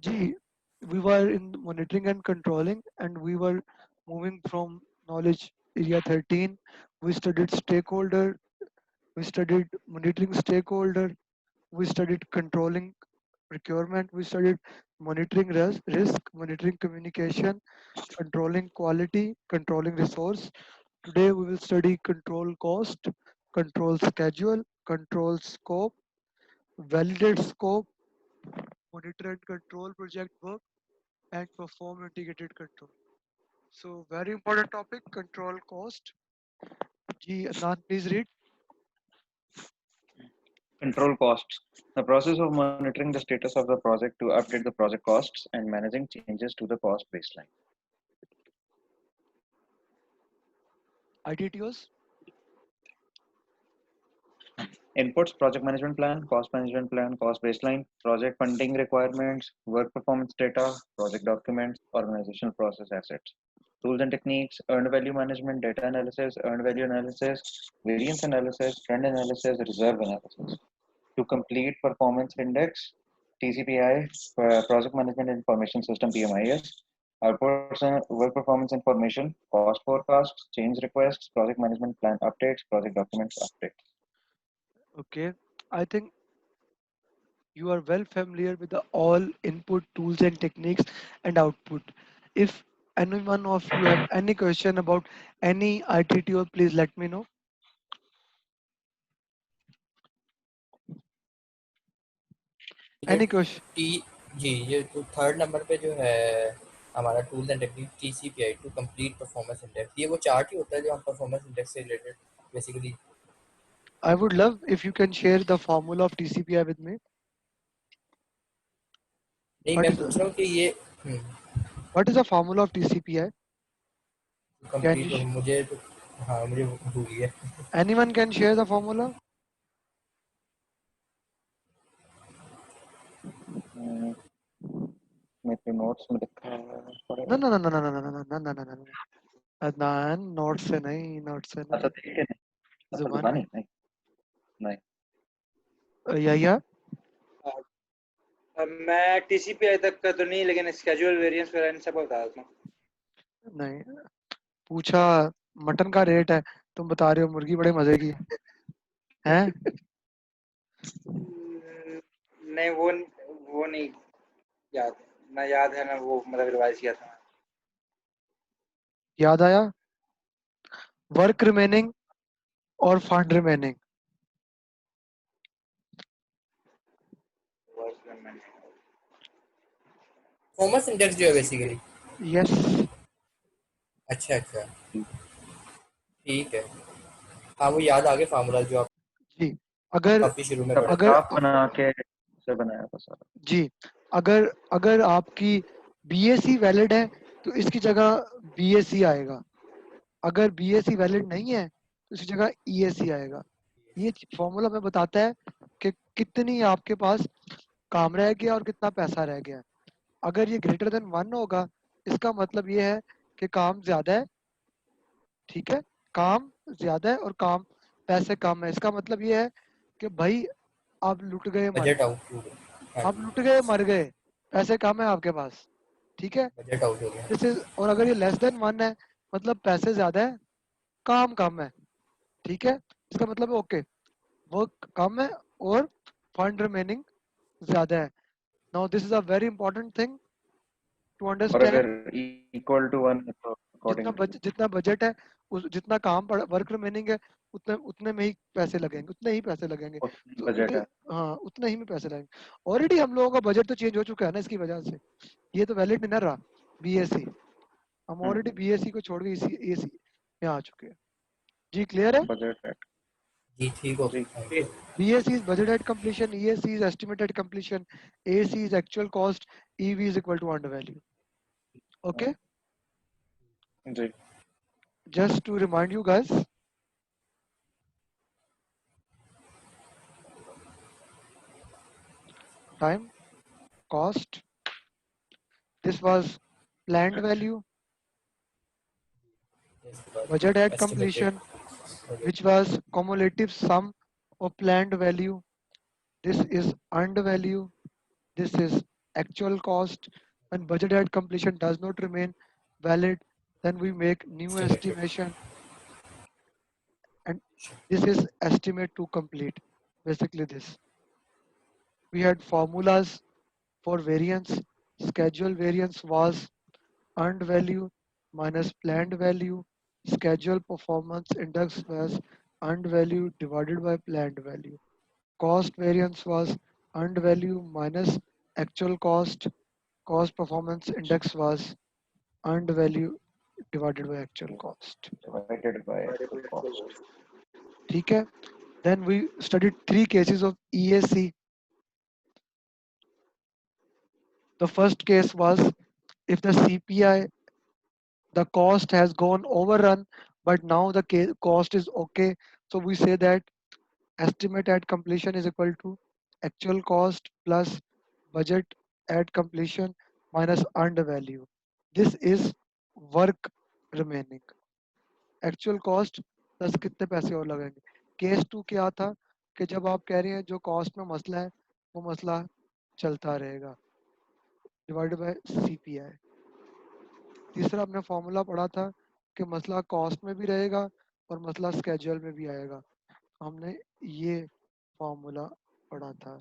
Gee, we were in monitoring and controlling, and we were moving from knowledge area 13. We studied stakeholder, we studied monitoring stakeholder, we studied controlling procurement, we studied monitoring risk, monitoring communication, controlling quality, controlling resource. Today we will study control cost, control schedule, control scope, validate scope, monitor and control project work, and perform integrated control. So very important topic, control cost. Ji Adnan, please read. Control costs. The process of monitoring the status of the project to update the project costs and managing changes to the cost baseline. ITTOs. Inputs, project management plan, cost baseline, project funding requirements, work performance data, project documents, organizational process assets. Tools and techniques, earned value management, data analysis, earned value analysis, variance analysis, trend analysis, reserve analysis. To complete performance index, TCPI, Project Management Information System PMIS, work performance information, cost forecasts, change requests, project management plan updates, project documents updates. Okay. I think you are well familiar with the all input tools and techniques and output. If any one of you have any question about any ITTO, please let me know. ये Any question? टी जी ये तो third number पे जो है हमारा tools and technique TCPI to complete performance index, ये वो चार्ट ही होता है जो हम परफॉर्मेंस इंडेक्स से related basically. I would love if you can share the formula of TCPI with me. नहीं What मैं is पूछ रहा हूँ कि ये the formula of TCPI? Can you complete मुझे तो हाँ मुझे भूल गया। anyone can share the formula? मेरे नोट्स में लिखा है No, पड़ेगा। no, no, no, no, no, no, no, no, no, no, no, no. Adnan note से नहीं, नोट से अच्छा नहीं, ठीक है, अच्छा जुबान जुबानी नहीं, नहीं या मैं टीसीपीआई तक का तो नहीं, लेकिन स्केड्यूल वेरिएंस वगैरह इन सब बता देता हूँ। नहीं। पूछा मटन का रेट है, तुम बता रहे हो मुर्गी बड़े मजे की है। नहीं वो नहीं याद, ना याद है ना वो मतलब रिवाइज किया था। याद आया, वर्क रिमेनिंग और फंड रिमेनिंग। परफॉर्मेंस इंडेक्स जो है बेसिकली। यस अच्छा अच्छा ठीक है, हाँ वो याद आ गया फार्मूला जो आप जी। अगर काफी शुरू में पढ़ा। अगर ग्राफ बना के से बनाया था सारा। जी, अगर अगर आपकी बीएससी वैलिड है तो इसकी जगह बीएससी आएगा। अगर बीएससी वैलिड नहीं है तो इसकी जगह ईएससी आएगा। ये फॉर्मूला में बताता है कि कितनी आपके पास काम रह गया और कितना पैसा रह गया। अगर ये ग्रेटर देन 1 होगा, इसका मतलब ये है कि काम ज्यादा है। ठीक है, काम ज्यादा है और काम पैसे कम है। इसका मतलब ये है कि भाई आप लुट गए मर बजट गए, आउट हो गया। हाँ आप जी, लुट गए मर गए, पैसे कम है आपके पास। ठीक है, बजट आउट हो गया। This is. और अगर ये लेस देन 1 है, मतलब पैसे ज्यादा है, काम कम है। ठीक है, इसका मतलब ओके, वर्क कम है और फंड रिमेनिंग ज्यादा है। Now this is a very important thing to और अंडरस्टैंड। अगर इक्वल टू 1 तो अकॉर्डिंगली जितना बजट है, उस जितना काम वर्क रिमेनिंग है, उतने उतने में ही पैसे लगेंगे, उतने ही पैसे लगेंगे। उतनी तो बजट है। हाँ, उतने ही में पैसे लगेंगे। ऑलरेडी हम लोगों का बजट तो चेंज हो चुका है ना इसकी वजह से। ये तो वैलिड नहीं ना रहा बीएससी। हम ऑलरेडी बीएससी को छोड़ के इसी एसी में आ चुके हैं। जी क्लियर है। बजट है जी ठीक हो जी। गया। BAC is budget at completion, EAC is estimated completion, AC is actual cost, EV is equal to under value. Okay, ji just to remind you guys, time, cost, this was planned value, इसके बाद budget at estimated completion, which was cumulative sum of planned value. This is earned value, this is actual cost. When budget at completion does not remain valid, then we make new Estimated. estimation, and this is estimate to complete. Basically this. We had formulas for variance. Schedule variance was earned value minus planned value. Schedule performance index was earned value divided by planned value. Cost variance was earned value minus actual cost. Cost performance index was earned value divided by actual cost. divided by actual cost. ठीक है? Then we studied 3 cases of EAC. The first case was if the CPI, the cost has gone overrun, but now the cost is okay. So we say that estimate at completion is equal to actual cost plus budget at completion minus earned value. This is work remaining. Actual cost plus कितने पैसे और लगेंगे. Case 2 क्या था कि जब आप कह रहे हैं जो कॉस्ट में मसला है वो मसला चलता रहेगा डिवाइडेड बाय सीपीआई. तीसरा हमने फॉर्मूला पढ़ा था कि मसला कॉस्ट में भी रहेगा और मसला स्केड्यूल में भी आएगा. हमने ये फॉर्मूला पढ़ा था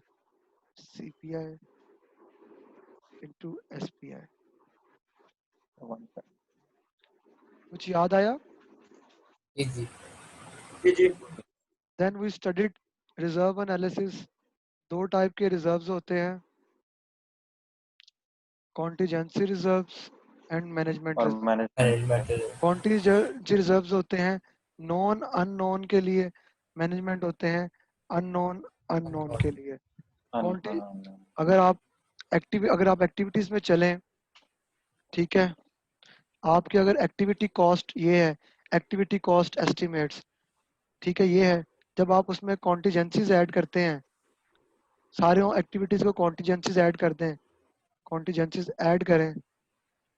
सीपीआई इनटू एसपीआई. कुछ याद आया? Easy. Then we studied reserve analysis. 2 type के रिजर्व्स होते हैं, कॉन्टीजेंसी रिजर्व्स एंड मैनेजमेंट और रिजर्व. Management. कॉन्टीजेंसी रिजर्व्स होते हैं नॉन अननोन के लिए, मैनेजमेंट होते हैं अननोन अननोन के लिए. कॉन्टी अगर आप एक्टिविटीज में चलें, ठीक है, आपकी अगर एक्टिविटी कॉस्ट ये है, एक्टिविटी कॉस्ट एस्टिमेट्स, ठीक है, ये है. जब आप उसमें कॉन्टीजेंसीज ऐड करते हैं, सारे एक्टिविटीज को कॉन्टीजेंसीज ऐड कर दें, कॉन्टीजेंसीज ऐड करें,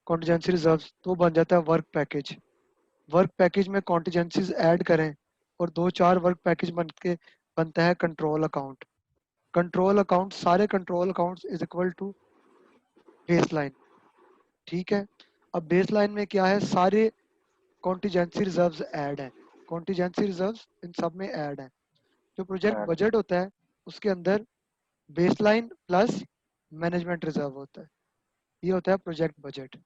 कॉन्टीजेंसी रिजर्व्स, तो बन जाता है वर्क पैकेज. वर्क पैकेज में कॉन्टीजेंसीज ऐड करें और 2-4 वर्क पैकेज बन के बनता है कंट्रोल अकाउंट. कंट्रोल अकाउंट, सारे control accounts is equal to baseline. ठीक है. अब बेसलाइन में क्या है, सारे कॉन्टीजेंसी रिजर्व्स ऐड हैं. कॉन्टीजेंसी रिजर्व्स इन सब में ऐड हैं. जो प्रोजेक्ट Add. बजट होता है उसके अंदर बेसलाइन प्लस मैनेजमेंट रिजर्व होता है. ये होता है प्रोजेक्ट बजट.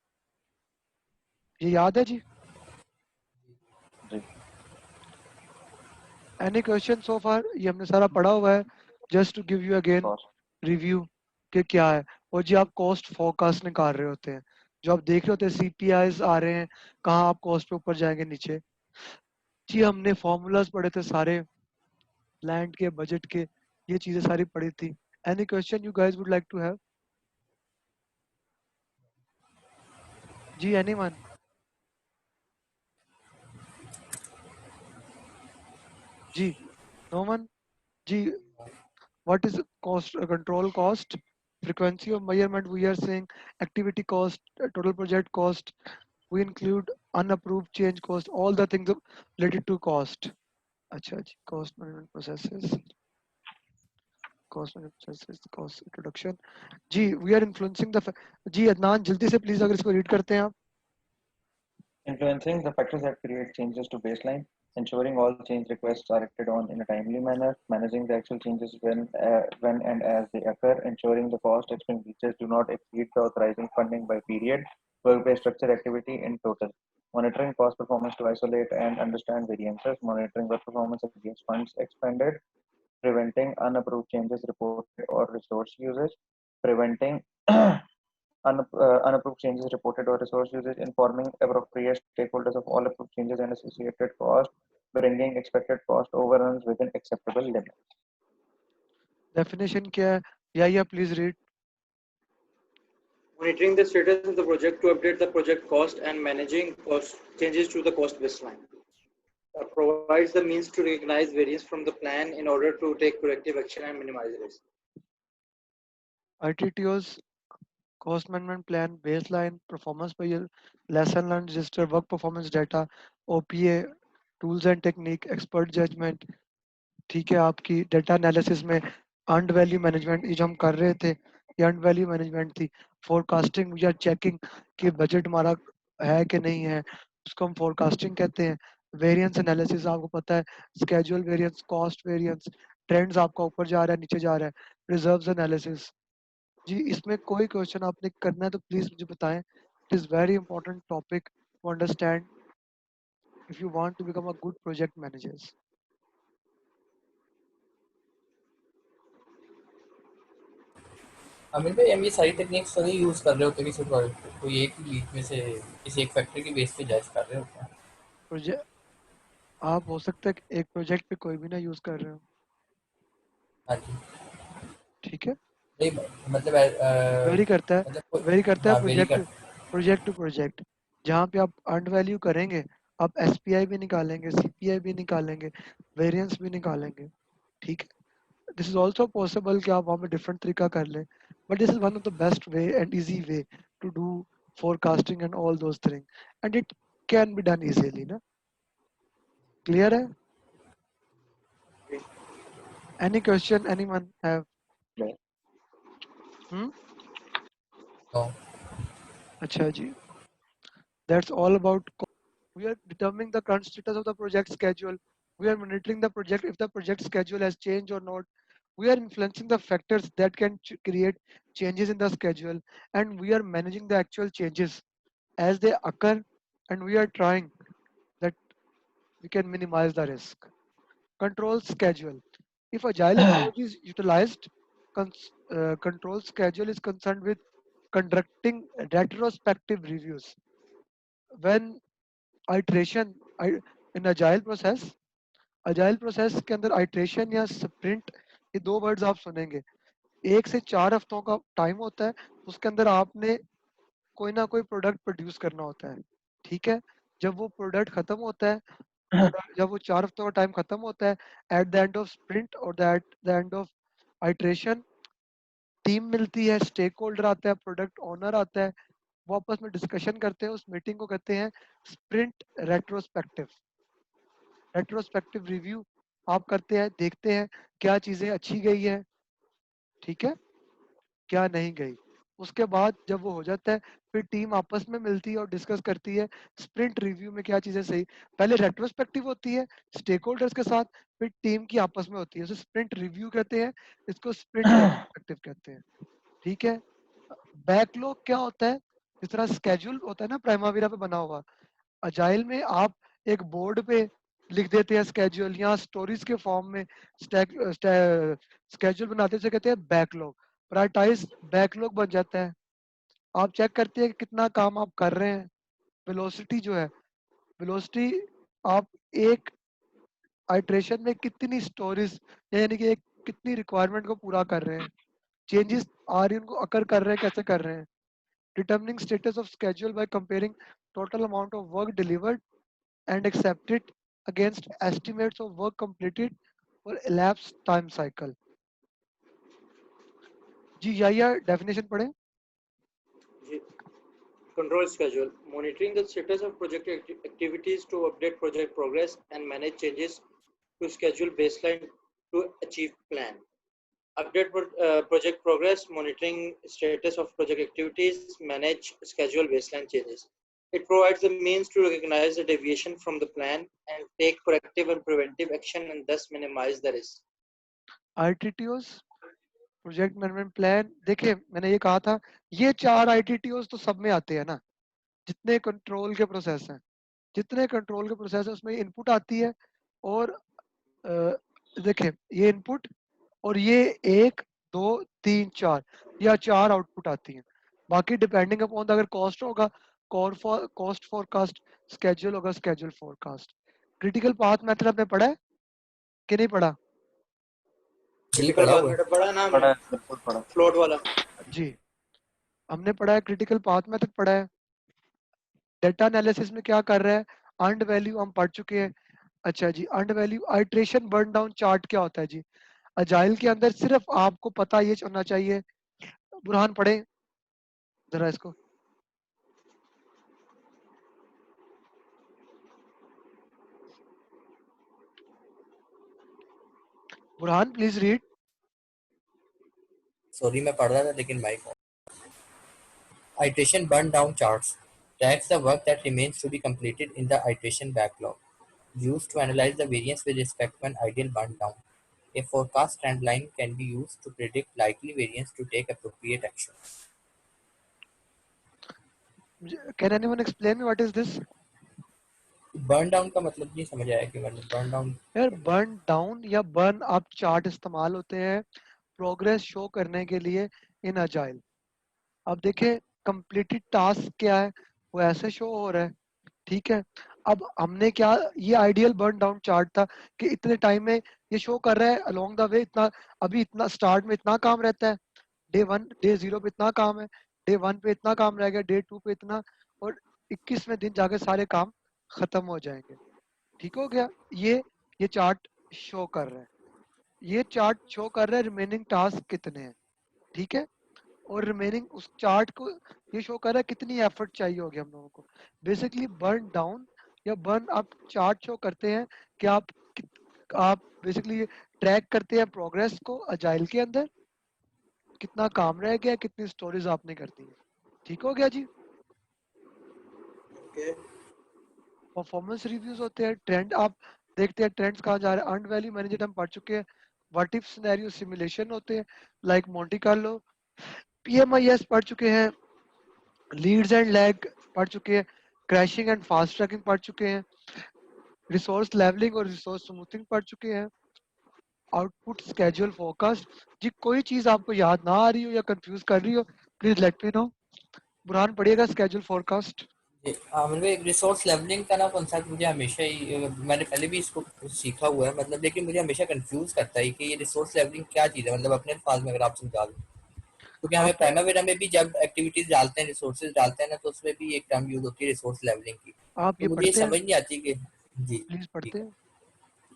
ये याद है जी? जी. एनी क्वेश्चन सो फार? ये हमने सारा पढ़ा हुआ है. Just to give you again Cost. Review कि क्या है. और जी आप कॉस्ट फोरकास्ट निकाल रहे होते हैं, जो आप देख रहे होते हैं सीपीआईज आ रहे हैं, कहाँ आप कॉस्ट पे ऊपर जाएंगे नीचे. जी हमने फॉर्मूलाज पढ़े थे सारे, लैंड के, बजट के, ये चीजें सारी पढ़ी थी. Any question you guys would like to have? जी एनीवन? जी नो वन? जी what is cost, control cost, frequency of measurement we are saying, activity cost, total project cost, we include unapproved change cost, all the things related to cost. अच्छा जी, cost management processes, cost management processes, cost introduction. Ji we are influencing the जी अदनान जल्दी से please अगर इसको read करते हैं आप. Influencing the factors that create changes to baseline, ensuring all change requests are acted on in a timely manner, managing the actual changes when and as they occur, ensuring the cost expenditures do not exceed the authorizing funding by period, work-based structure activity in total, monitoring cost performance to isolate and understand variances, monitoring work performance against funds expended, preventing unapproved changes reported or resource usage, preventing unapproved changes reported or resource usage, informing appropriate stakeholders of all approved changes and associated costs, bringing expected cost overruns within acceptable limits. Definition क्या है? या please read. Monitoring the status of the project to update the project cost and managing cost changes to the cost baseline. Provides the means to recognize variance from the plan in order to take corrective action and minimize risk. ITTOs, cost management plan, baseline, performance per year, lesson learned register, work performance data, OPA, tools and technique, expert judgment. ठीक है, आपकी data analysis में earned value management ये जो हम कर रहे थे, ये अर्न वैल्यू मैनेजमेंट थी। फोरकास्टिंग वी आर चेकिंग कि बजट हमारा है कि नहीं है, उसको हम फोरकास्टिंग कहते हैं। वेरिएंस एनालिसिस आपको पता है, schedule variance, cost variance, trends आपका ऊपर जा रहा है नीचे जा रहा है। Reserves analysis. जी इसमें कोई क्वेश्चन आपने करना है तो प्लीज मुझे बताएं। It is very important topic to understand if you want to become a good project managers. Amit भाई हम ये सारी टेक्निक्स तो नहीं यूज़ कर रहे होते किसी प्रोजेक्ट पे, कोई एक ही बीच में से किसी एक फैक्ट्री के बेस पे जज कर रहे होते हैं। प्रोजेक्ट आप हो सकता है कि एक प्रोजेक्ट पे कोई भी ना यूज कर रहे हो, हाँ जी। ठीक है। नहीं मतलब वेरी करता है, मतलब वेरी करता है हाँ वेरी प्रोजेक्ट कर। Project to project. जहाँ पे आप अर्न वैल्यू करेंगे, आप एसपीआई भी निकालेंगे, सीपीआई भी निकालेंगे, वेरिएंस भी निकालेंगे, ठीक है। दिस इज ऑल्सो पॉसिबल कि आप वहाँ पे डिफरेंट तरीका कर लें, but this is one of the best way and easy way to do forecasting and all those things, and it can be done easily ना। क्लियर है? any question anyone have? No. Hmm, no. अच्छा जी, that's all about we are determining the current status of the project schedule. We are monitoring the project if the project schedule has changed or not. We are influencing the factors that can create changes in the schedule, and we are managing the actual changes as they occur, and we are trying that we can minimize the risk. Control schedule. If agile approach is utilized, control schedule is concerned with conducting retrospective reviews. When iteration in agile process के अंदर iteration या sprint, ये दो words आप सुनेंगे। 1 से 4 हफ्तों का टाइम होता है, उसके अंदर आपने कोई ना कोई प्रोडक्ट प्रोड्यूस करना होता है, ठीक है। जब वो प्रोडक्ट खत्म होता है, जब वो 4 हफ्तों का टाइम खत्म होता है, at the end of sprint और at the end of iteration, team मिलती है, स्टेक होल्डर आता है, प्रोडक्ट ओनर आता है, वो आपस में डिस्कशन करते हैं। उस मीटिंग को कहते हैं स्प्रिंट रेट्रोस्पेक्टिव। रेट्रोस्पेक्टिव रिव्यू आप करते हैं, देखते हैं क्या चीज़ें अच्छी गई है, ठीक है, क्या नहीं गई। उसके बाद जब वो हो जाता है, फिर टीम आपस में मिलती है और डिस्कस करती है स्प्रिंट रिव्यू में क्या चीज़ें सही। पहले रेट्रोस्पेक्टिव होती है स्टेक होल्डर्स के साथ, फिर टीम की आपस में होती है, उसे स्प्रिंट रिव्यू कहते हैं, इसको स्प्रिंट रेट्रोस्पेक्टिव कहते हैं, ठीक है। बैकलॉग क्या होता है? जिस तरह स्केड्यूल होता है ना प्राइमावेरा पे बना हुआ, अजाइल में आप एक बोर्ड पे लिख देते हैं स्केड्यूल, या स्टोरीज के फॉर्म में स्केड्यूल बनाते हैं, कहते हैं बैकलॉग। प्रायोरिटाइज बैकलॉग बन जाता है। आप चेक करते हैं कि कितना काम आप कर रहे हैं। वेलोसिटी जो है, वेलोसिटी आप एक आइट्रेशन में कितनी स्टोरीज, यानी कि एक कितनी रिक्वायरमेंट को पूरा कर रहे हैं, चेंजेस आ रही हैं उनको अकर कर रहे हैं, कैसे कर रहे हैं। determining status of schedule by comparing total amount of work delivered and accepted against estimates of work completed or elapsed time cycle. जी या डेफिनेशन पढ़ें। Control schedule. Monitoring the status of project activities to update project progress and manage changes to schedule baseline to achieve plan. Update project progress, monitoring status of project activities, manage schedule baseline changes. It provides the means to recognize the deviation from the plan and take corrective and preventive action and thus minimize the risk. ITTOs, project management plan. देखिए मैंने ये कहा था, ये 4 आईटीटीओस तो सब में आते हैं ना, जितने कंट्रोल के प्रोसेस हैं, जितने कंट्रोल के प्रोसेस हैं उसमें इनपुट आती है। और देखिए ये इनपुट और ये 1 2 3 4 या 4 आउटपुट आती हैं। बाकी डिपेंडिंग अपॉन अगर कॉस्ट होगा, कॉस्ट फोरकास्ट, स्केड्यूल होगा, schedule forecast. Critical path method आपने पढ़ा है कि नहीं पढ़ा? जी Critical पढ़ा path हुआ है। method पढ़ा ना पढ़ा हमने, है, बिल्कुल पढ़ा। float वाला। जी हमने पढ़ा है, क्रिटिकल पाथ मेथड पढ़ा है। डेटा एनालिसिस में क्या कर रहा है, अर्न्ड वैल्यू हम पढ़ चुके हैं। अच्छा जी, earned value iteration burn down chart क्या होता है जी? अजाइल के अंदर सिर्फ आपको पता ये होना चाहिए, बुरहान पढ़े जरा इसको। Burhan please read. सॉरी मैं पढ़ रहा था लेकिन mic on. Iteration burn down charts tracks the work that remains to be completed in the iteration backlog, used to analyze the variance with respect to an ideal burn down. A forecast trend line can be used to predict likely variance to take appropriate action. Can anyone explain me what is this? Burn down का मतलब नहीं समझ आया कि मतलब burn down यार burn down या burn up chart इस्तेमाल होते हैं प्रोग्रेस शो करने के लिए इन अजाइल। अब देखें कंप्लीटेड टास्क क्या है, वो ऐसे शो हो रहा है, ठीक है। अब हमने क्या, ये आइडियल बर्न डाउन चार्ट था कि इतने टाइम में ये शो कर रहा है अलोंग द वे, इतना अभी इतना स्टार्ट में इतना काम रहता है, डे 1 डे 0 पे इतना काम है, डे 1 पे इतना काम रह गया, डे 2 पे इतना, और 21वें दिन जाके सारे काम खत्म हो जाएंगे। ठीक हो गया। ये चार्ट शो कर रहा है, ये चार्ट शो कर रहा है रिमेनिंग टास्क कितने हैं, ठीक है। और रिमेनिंग उस चार्ट को ये शो कर रहा है कितनी एफर्ट चाहिए होगी हम लोगों को। बेसिकली बर्न डाउन या बर्न अप चार्ट शो करते हैं कि आप बेसिकली ट्रैक करते हैं प्रोग्रेस को अजाइल के अंदर, कितना काम रह गया, कितनी स्टोरीज आपने कर दी है। ठीक हो गया जी। Okay. परफॉर्मेंस रिव्यूज होते हैं, ट्रेंड आप देखते हैं ट्रेंड्स कहाँ जा रहे हैं। अर्नड वैल्यू मैनेजर हम पढ़ चुके हैं। व्हाट इफ सिनेरियो सिमुलेशन होते हैं लाइक मोंटी कार्लो। पीएमआईएस पढ़ चुके हैं, लीड्स एंड लैग पढ़ चुके हैं, क्रैशिंग एंड फास्ट ट्रैकिंग पढ़ चुके हैं, रिसोर्स लेवलिंग और रिसोर्स स्मूथिंग पढ़ चुके हैं, आउटपुट स्केड्यूल फोरकास्ट। जी कोई चीज आपको याद ना आ रही हो या कंफ्यूज कर रही हो please let me know. Burhan पढ़िएगा स्केड्यूल फोरकास्ट। मेरे रिसोर्स लेवलिंग का ना कॉन्सेप्ट मुझे हमेशा ही मैंने पहले भी इसको सीखा हुआ है मतलब, लेकिन मुझे हमेशा कंफ्यूज करता है कि ये रिसोर्स लेवलिंग क्या चीज़ है, मतलब अपने अल्फाज में अगर आप समझा दें। क्योंकि हमें आप प्राइमरी में भी जब एक्टिविटीज डालते हैं रिसोर्सेज डालते हैं ना, तो उसमें भी एक टर्म यूज होती है रिसोर्स लेवलिंग की। आप तो ये मुझे ये पढ़ते हैं, समझ नहीं आती कि जी प्लीज ठीक पढ़ते है हैं।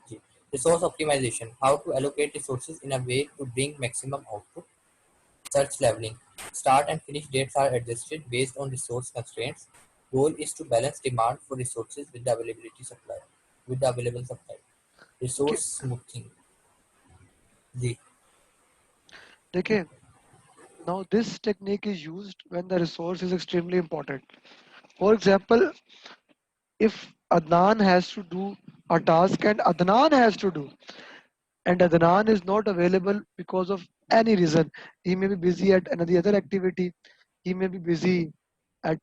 जी। Resource optimization, how to allocate resources in a way to bring maximum output. Search leveling, start and finish dates are adjusted based on resource constraints. Goal is to balance demand for resources with the available supply. Okay Resource smoothing. जी देखिए, now this technique is used when the resource is extremely important. For example, if Adnan has to do a task and Adnan is not available because of any reason, he may be busy at another other activity, he may be busy at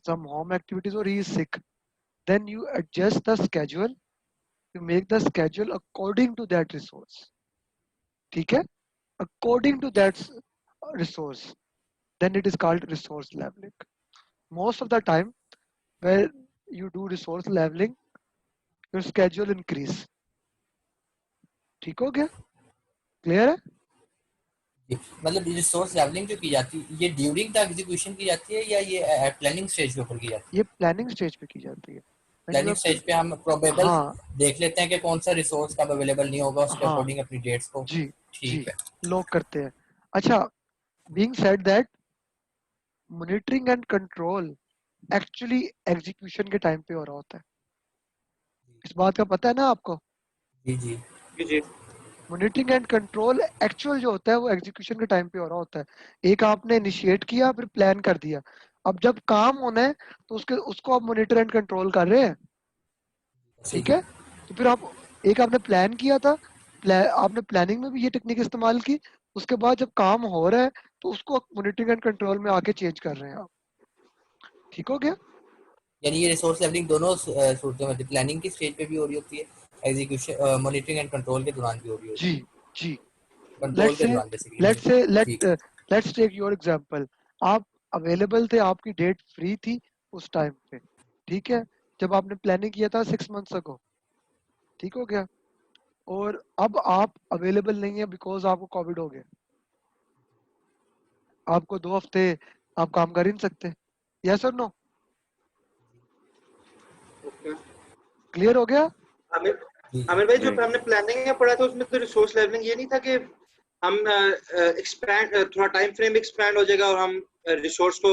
some home activities, or he is sick, then you adjust the schedule, you make the schedule according to that resource, ठीक है, according to that resource, then it is called resource leveling. Most of the time where you do resource leveling, your schedule increase. ठीक हो गया, clear है। जी। मतलब resource levelling जो की जाती है ये ड्यूरिंग द एग्जीक्यूशन की जाती है या ये प्लानिंग स्टेज के ऊपर की जाती है? ये प्लानिंग स्टेज पे की जाती है। When you planning have stage पे हम प्रोबेबल हाँ देख लेते हैं कि कौन सा रिसोर्स कब अवेलेबल नहीं होगा, उसके हाँ अकॉर्डिंग अपनी डेट्स को जी जी ठीक है। लॉक करते हैं। अच्छा, being said that monitoring and control actually execution के टाइम पे हो रहा होता है। इस बात का पता है ना आपको। जी जी जी मॉनिटरिंग एंड कंट्रोल एक्चुअल जो होता है वो एग्जीक्यूशन के टाइम पे हो रहा होता है। एक आपने इनिशिएट किया फिर प्लान कर दिया, अब जब काम होना है तो उसको आप मॉनिटर एंड कंट्रोल कर रहे हैं, सही ठीक है। तो फिर आप एक आपने प्लान किया था, आपने प्लानिंग में भी ये टेक्निक इस्तेमाल की, उसके बाद जब काम हो रहा है तो उसको मॉनिटरिंग एंड कंट्रोल में आके चेंज कर रहे हैं आप। ठीक हो गया। यानी ये रिसोर्स लेवलिंग दोनों सूरतों में प्लानिंग की स्टेज पे भी हो रही होती है, एग्जीक्यूशन मॉनिटरिंग एंड कंट्रोल के दौरान भी हो रही होती जी है, जी कंट्रोल लेट्स के से दौरान बेसिकली। लेट्स से ठीक है लेट्स टेक योर एग्जांपल। आप अवेलेबल थे, आपकी डेट फ्री थी उस टाइम पे, ठीक है, जब आपने प्लानिंग किया था 6 मंथ्स अगो। ठीक हो गया। और अब आप अवेलेबल नहीं है बिकॉज आपको कोविड हो गया, आपको 2 हफ्ते आप काम कर ही नहीं सकते। यस और नो, ओके। क्लियर हो गया। आमिर जी आमिर भाई, जो जी हमने प्लानिंग में पढ़ा था उसमें तो रिसोर्स लेवलिंग ये नहीं था कि हम एक्सपैंड थोड़ा टाइम फ्रेम एक्सपैंड हो जाएगा और हम रिसोर्स को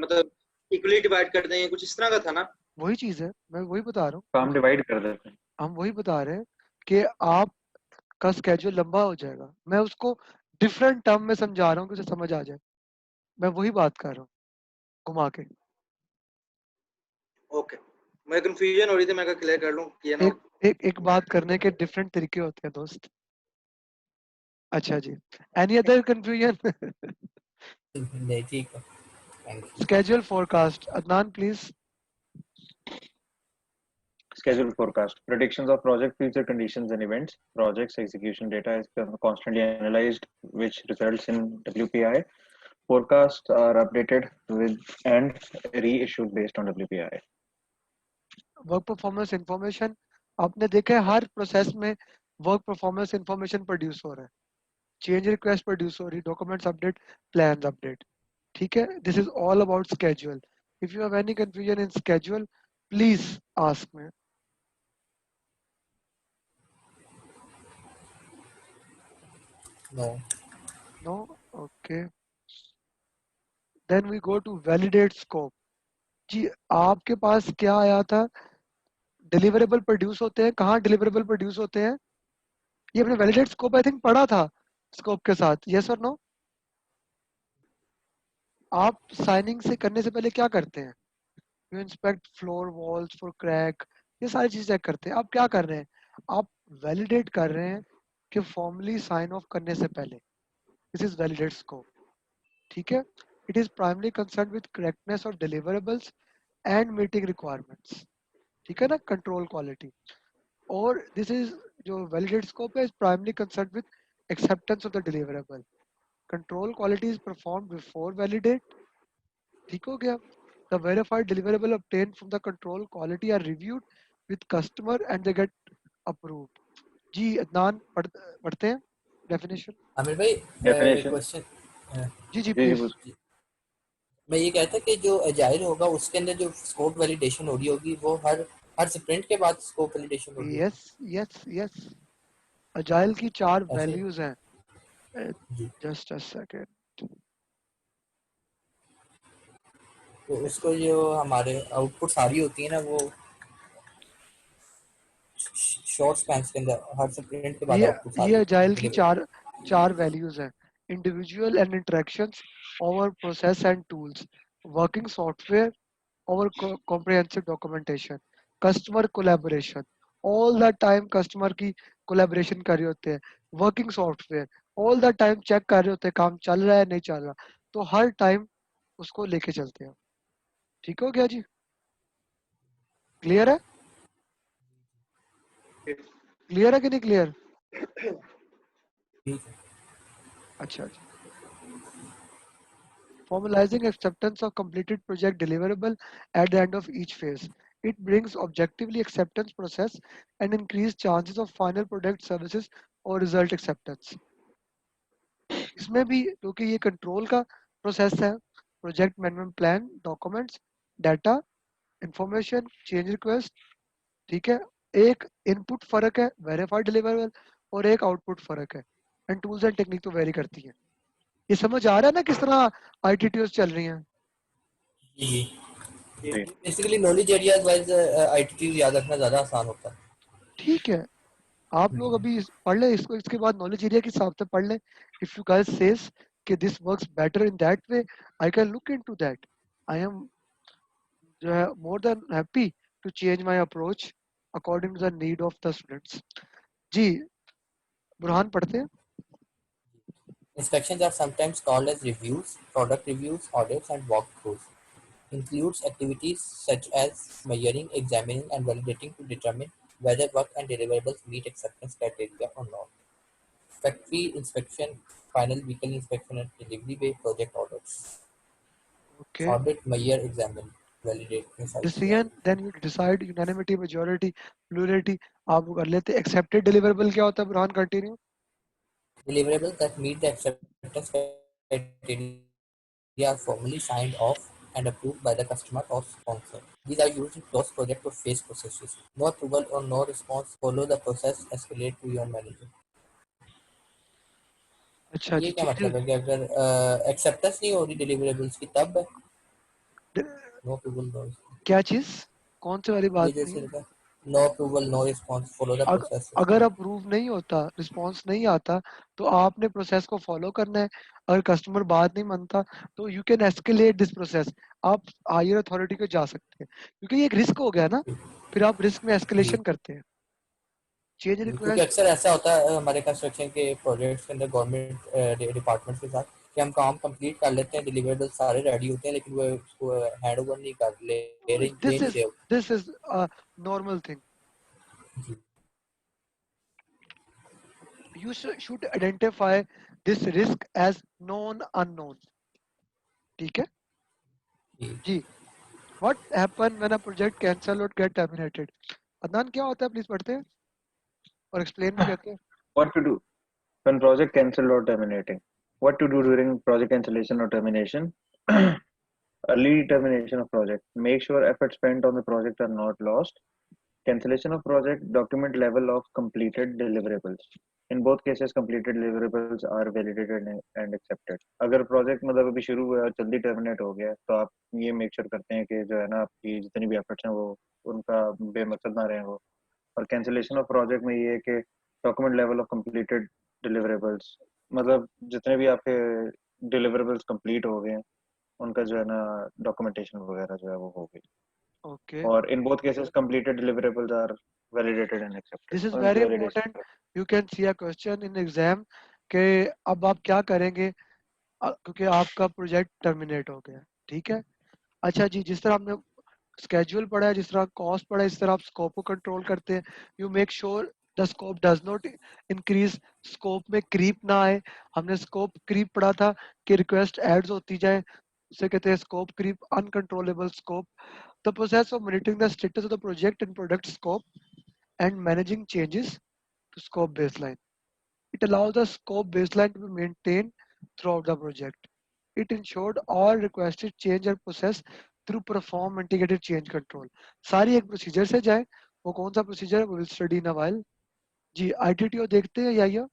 मतलब इक्वली डिवाइड कर देंगे, कुछ इस तरह का था ना? वही चीज है, मैं वही बता रहा हूँ, काम डिवाइड कर देते हैं। हम वही बता रहे हैं कि आप का स्केड्यूल लंबा हो जाएगा। मैं उसको डिफरेंट टर्म में समझा रहा हूँ कि उसे समझ आ जाए, मैं वही बात कर रहा हूँ घुमा के। ओके, मैं कंफ्यूजन हो रही थी, मैं क्लियर कर लूं कि एक एक बात करने के डिफरेंट तरीके होते हैं दोस्त। अच्छा जी, एनी अदर कंफ्यूजन? नहीं ठीक है, thank you. Schedule forecast. Adnan, please. Schedule forecast. Predictions of project future conditions and events. Project's execution data is constantly analyzed, which results in WPI. Forecasts are updated with and reissued based on WPI. Work performance information. आपने देखा है हर process में work performance information produce हो रहा है, change request produce हो रही, documents update, plans update. ठीक है, this is all about schedule. If you have any confusion in schedule, please ask me. No. No? Okay, then we go to validate scope. जी, आपके पास क्या आया था? डिलीवरेबल प्रोड्यूस होते हैं, कहाँ डिलीवरेबल प्रोड्यूस होते हैं? ये अपने वैलिडेट स्कोप आई थिंक पढ़ा था स्कोप के साथ, यस और नो? आप साइनिंग से करने से पहले क्या करते हैं? You inspect floor walls for crack, ये सारी चीजें चेक करते हैं। आप क्या कर रहे हैं? आप वैलिडेट कर रहे हैं कि फॉर्मली साइन ऑफ करने से पहले। This is validate scope. ठीक है, it is primary concern with correctness of deliverables and meeting requirements. ठीक है ना, कंट्रोल क्वालिटी। और दिस इज जो वैलिडेट स्कोप है, is primary concern with acceptance of the deliverable. Control quality is perform before validate. ठीक हो गया? The verified deliverable obtained from the control quality are reviewed with customer and they get approved. जी अदनान पढ़ते हैं definition. Aamir भाई, Definition. Question. जी जी जी, please. मैं ये कहता कि जो एजाइल होगा उसके अंदर जो स्कोप वैलिडेशन हो रही होगी वो हर हर स्प्रिंट के बाद स्कोप वैलिडेशन हो रही होगी। यस यस यस, अजाइल की 4 ऐसे वैल्यूज हैं। जी, जस्ट अ सेकंड। तो उसको जो हमारे आउटपुट सारी होती है ना वो शॉर्ट स्पैन्स के अंदर हर स्प्रिंट के बाद ये आउटपुट ये सारी अजाइल की डिलीवर। चार वैल्यूज हैं। Individual and interactions over process and tools, working software over comprehensive documentation, customer collaboration, all the time customer की collaboration कर रहे होते हैं, working software, all the time check कर रहे होते हैं काम चल रहा है नहीं चल रहा, तो हर टाइम उसको लेके चलते हैं। ठीक हो गया जी? क्लियर है? क्लियर है कि नहीं क्लियर? ठीक है। अच्छा जी। Formalizing acceptance of completed project deliverable at the end of each phase. It brings objectively acceptance process and increase chances of final product services or result acceptance. इसमें भी क्योंकि ये कंट्रोल का प्रोसेस है, project management plan, documents, data, information, change request. ठीक है, एक input फर्क है वेरीफाइड डिलीवरेबल और एक आउटपुट फर्क है, एंड टूल्स एंड टेक्निक तो वेरी करती है। ये समझ आ रहा है ना किस तरह आईटीटीओस चल रही हैं? जी, जी, basically knowledge areas wise ITT याद रखना ज़्यादा आसान होता है। ठीक है, आप लोग अभी पढ़ ले इसको, इसके बाद नॉलेज एरिया के हिसाब से पढ़ ले। इफ यू गाइस सेज कि this works better in that way, I can look into that. I am जो है more than happy to change my approach according to the need of the students. जी, बुरहान पढ़ते हैं। Inspections are sometimes called as reviews, product reviews, audits, and walkthroughs. Includes activities such as measuring, examining, and validating to determine whether work and deliverables meet acceptance criteria or not. Factory inspection, final vehicle inspection and delivery bay project audits. Okay, Audit, measure, examine, validate ये सारी चीजें decision आती then you decide, unanimity, majority, plurality आप कर लेते हैं। Accepted deliverable क्या होता है बुरहान? कंटिन्यू। हैं। Deliverables that meet the acceptance criteria are formally signed off and approved by the customer or sponsor. These are used in close project or phase processes. No approval or no response, follow the process, escalate to your manager. अच्छा ये जी, क्या change. मतलब है कि अगर acceptance नहीं हो रही डिलीवरेबल्स की तब नो अप्रूवल नो। क्या चीज? कौन सी वाली ये बात जो नहीं इसके है? लिखा है No approval, no response. Follow the process. अगर अप्रूव नहीं होता, रिस्पॉन्स नहीं आता, तो आपने प्रोसेस को फॉलो करना है। अगर कस्टमर बात नहीं मानता तो you can escalate this process, आप हायर अथॉरिटी को जा सकते हैं, क्योंकि ये एक रिस्क हो गया ना, फिर आप रिस्क में जी एस्केलेशन करते हैं। चेंज क्योंकि रिक्वेस्ट, अक्सर ऐसा होता है हमारे कंस्ट्रक्शन के प्रोजेक्ट्स के अंदर गवर्नमेंट डिपार्टमेंट के साथ कि हम काम कंप्लीट कर लेते हैं, डिलीवरेबल सारे रेडी होते हैं, लेकिन वो उसको हैंड ओवर नहीं कर ले दिस नहीं इज रहे। This is normal thing. जी You should identify this risk as known unknown. ठीक है जी जी। What happen when a project cancel or get terminated? Adnan क्या होता है, प्लीज पढ़ते हैं और एक्सप्लेन भी करते हैं। What to do when project cancelled or terminating? What to do during project cancellation or termination? Early termination of project. Make sure efforts spent on the project are not lost. Cancellation of project. Document level of completed deliverables. In both cases, completed deliverables are validated and accepted. अगर project मतलब अभी शुरू हुआ है और जल्दी terminate हो गया है, तो आप ये make sure करते हैं कि जो है ना आपकी जितनी भी efforts हैं वो उनका बेमकसद ना रहे वो। और cancellation of project में ये है कि document level of completed deliverables, मतलब जितने भी आपके deliverables complete हो गए हैं उनका जो है ना documentation वगैरह जो है वो हो गई। ओके, और in both cases completed deliverables are validated and accepted, this is और वेरी उनकी validation important. You can see a question in exam के अब आप क्या करेंगे, क्योंकि आपका प्रोजेक्ट टर्मिनेट हो गया। ठीक है, अच्छा जी, जिस तरह आपने स्केड्यूल पढ़ा है, जिस तरह कॉस्ट पढ़ा है, इस तरह आप स्कोप को कंट्रोल करते हैं। You make sure the scope does not increase, scope में क्रीप ना आए। हमने स्कोप क्रीप पढ़ा था कि रिक्वेस्ट एड्स होती जाए, उसे कहते हैं scope creep, uncontrollable scope. The process of monitoring the status of the project and product scope and managing changes to scope baseline, it allows the scope baseline to be maintained throughout the project. It ensured all requested change are processed through perform integrated change control. सारी एक procedure से जाए, वो कौन सा procedure है, we will study in a while. Ji, ITTO देखते हैं या ये?